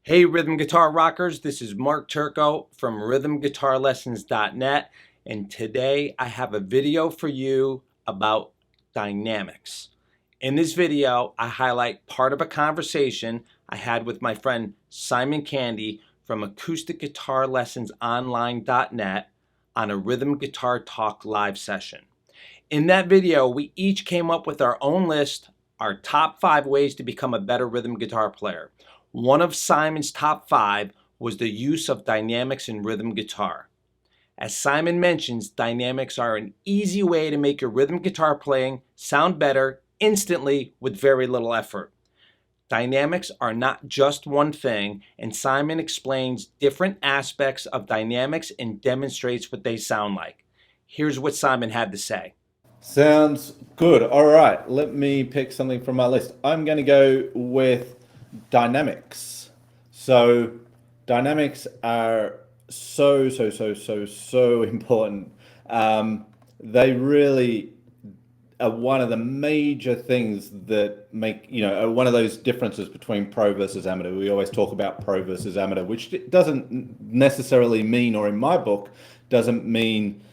Hey rhythm guitar rockers, this is Mark Turco from rhythmguitarlessons.net, and today I have a video for you about dynamics. In this video, I highlight part of a conversation I had with my friend Simon Candy from acousticguitarlessonsonline.net on a Rhythm Guitar Talk live session. In that video, we each came up with our own list, our top 5 ways to become a better rhythm guitar player. One of Simon's top 5 was the use of dynamics in rhythm guitar. As Simon mentions, dynamics are an easy way to make your rhythm guitar playing sound better instantly with very little effort. Dynamics are not just one thing, and Simon explains different aspects of dynamics and demonstrates what they sound like. Here's what Simon had to say. Sounds good. All right, let me pick something from my list. I'm going to go with dynamics. So, dynamics are so important. They really are one of the major things that make, are one of those differences between pro versus amateur. We always talk about pro versus amateur, which doesn't necessarily mean, or in my book, doesn't mean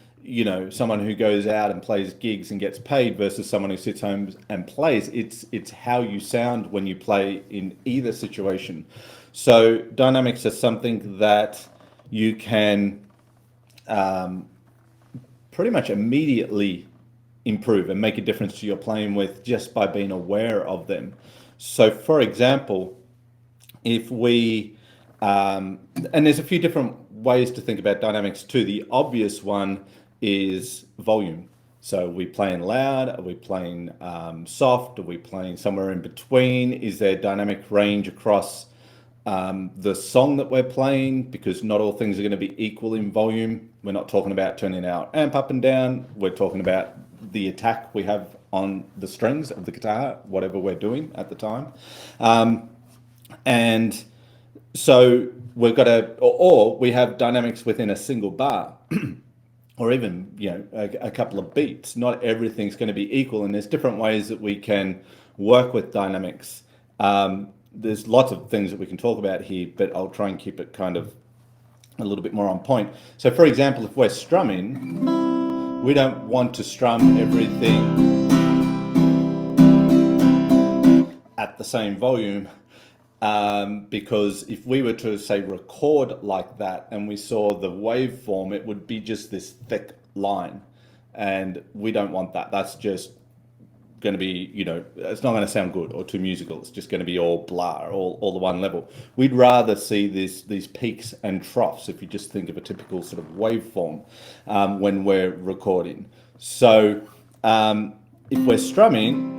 someone who goes out and plays gigs and gets paid versus someone who sits home and plays. It's how you sound when you play in either situation. So dynamics are something that you can pretty much immediately improve and make a difference to your playing with just by being aware of them. So for example, if we and there's a few different ways to think about dynamics too. The obvious one is volume. So are we playing loud? Are we playing soft? Are we playing somewhere in between? Is there dynamic range across the song that we're playing? Because not all things are going to be equal in volume. We're not talking about turning our amp up and down. We're talking about the attack we have on the strings of the guitar, whatever we're doing at the time. And so we've got or we have dynamics within a single bar. Or even a couple of beats. Not everything's going to be equal, and there's different ways that we can work with dynamics. There's lots of things that we can talk about here, but I'll try and keep it kind of a little bit more on point. So for example, if we're strumming, we don't want to strum everything at the same volume. Because if we were to say record like that and we saw the waveform, it would be just this thick line, and we don't want that. That's just going to be, it's not going to sound good or too musical. It's just going to be all blah, all the one level. We'd rather see these peaks and troughs, if you just think of a typical sort of waveform when we're recording. So if we're strumming,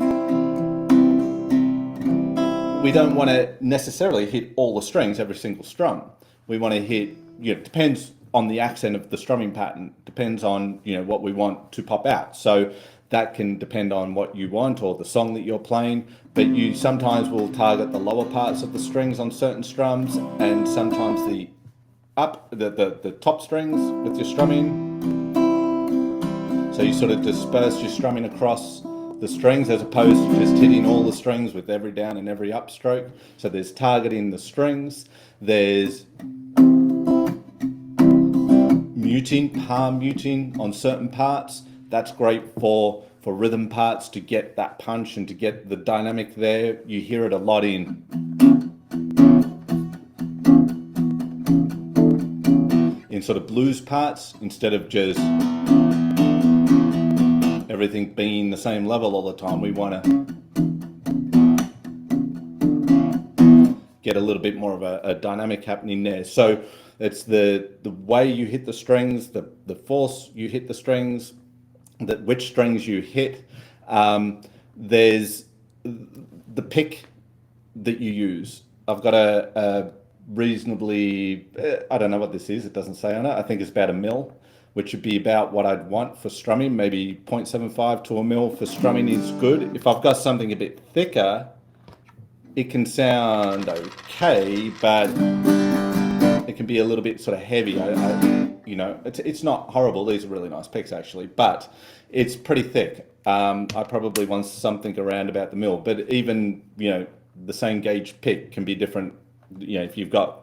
we don't want to necessarily hit all the strings every single strum. We want to hit, depends on the accent of the strumming pattern, depends on, what we want to pop out. So that can depend on what you want or the song that you're playing, but you sometimes will target the lower parts of the strings on certain strums, and sometimes the top strings with your strumming. So you sort of disperse your strumming across the strings as opposed to just hitting all the strings with every down and every upstroke. So there's targeting the strings, there's muting, palm muting on certain parts. That's great for rhythm parts, to get that punch and to get the dynamic there. You hear it a lot in sort of blues parts, instead of just everything being the same level all the time. We want to get a little bit more of a dynamic happening there. So it's the way you hit the strings, the force you hit the strings, which strings you hit. There's the pick that you use. I've got a reasonably, I don't know what this is, it doesn't say on it. I think it's about a mil, which would be about what I'd want for strumming. Maybe 0.75 to a mil for strumming is good. If I've got something a bit thicker, it can sound okay, but it can be a little bit sort of heavy. It's not horrible. These are really nice picks actually, but it's pretty thick. I probably want something around about the mil, but even the same gauge pick can be different if you've got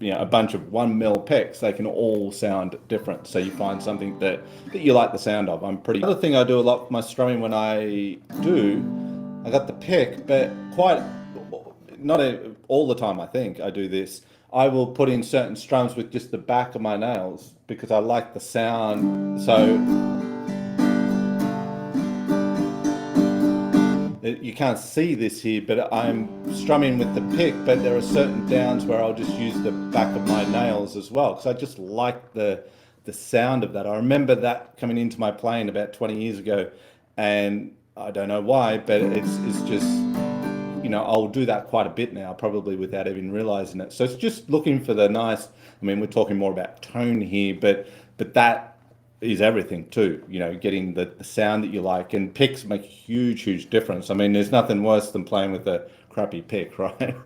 a bunch of 1 mil picks, they can all sound different. So you find something that you like the sound of. Another thing I do a lot with my strumming when I got the pick, but not all the time. I think I do this. I will put in certain strums with just the back of my nails because I like the sound. So you can't see this here, but I'm strumming with the pick, but there are certain downs where I'll just use the back of my nails as well, because I just like the sound of that. I remember that coming into my playing about 20 years ago, and I don't know why, but it's just, I'll do that quite a bit now, probably without even realizing it. So it's just looking for the nice, we're talking more about tone here, but that is everything too, getting the sound that you like, and picks make a huge difference. There's nothing worse than playing with a crappy pick, right?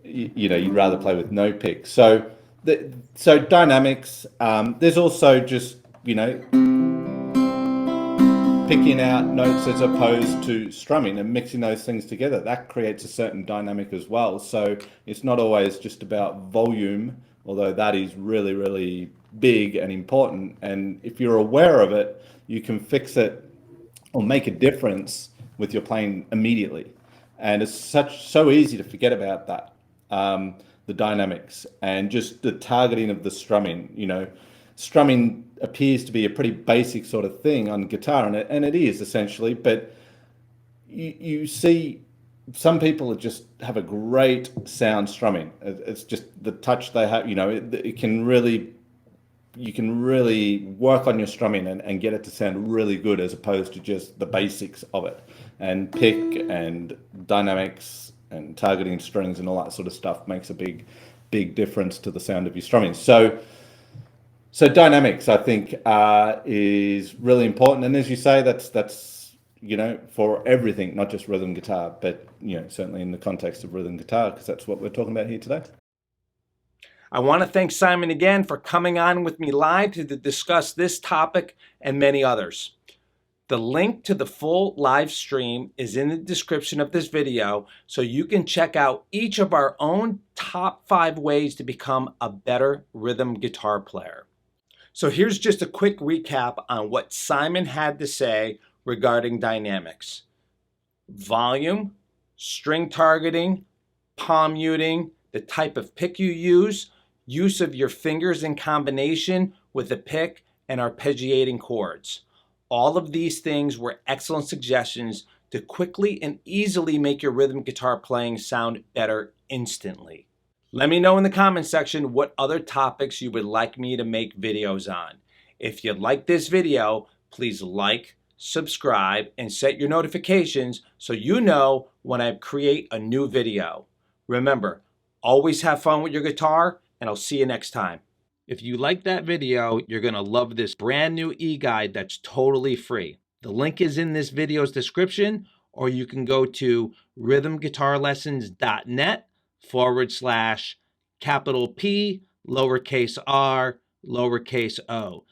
You'd rather play with no pick. So dynamics, there's also just, picking out notes as opposed to strumming and mixing those things together. That creates a certain dynamic as well. So it's not always just about volume, although that is really big and important. And if you're aware of it, you can fix it or make a difference with your playing immediately. And it's so easy to forget about that, the dynamics and just the targeting of the strumming. Strumming appears to be a pretty basic sort of thing on guitar, and it is essentially, but you see some people just have a great sound strumming. It's just the touch they have, it can really, you can really work on your strumming and get it to sound really good, as opposed to just the basics of it, and pick and dynamics and targeting strings and all that sort of stuff makes a big difference to the sound of your strumming. So dynamics, I think, is really important, and as you say, that's for everything, not just rhythm guitar, but certainly in the context of rhythm guitar, because that's what we're talking about here today. I want to thank Simon again for coming on with me live to discuss this topic and many others. The link to the full live stream is in the description of this video, so you can check out each of our own top 5 ways to become a better rhythm guitar player. So here's just a quick recap on what Simon had to say regarding dynamics: volume, string targeting, palm muting, the type of pick you use of your fingers in combination with a pick, and arpeggiating chords. All of these things were excellent suggestions to quickly and easily make your rhythm guitar playing sound better instantly. Let me know in the comments section what other topics you would like me to make videos on. If you like this video, please like, subscribe, and set your notifications so you know when I create a new video. Remember, always have fun with your guitar, and I'll see you next time. If you like that video, you're going to love this brand new e-guide that's totally free. The link is in this video's description, or you can go to rhythmguitarlessons.net/P, lowercase r, lowercase o.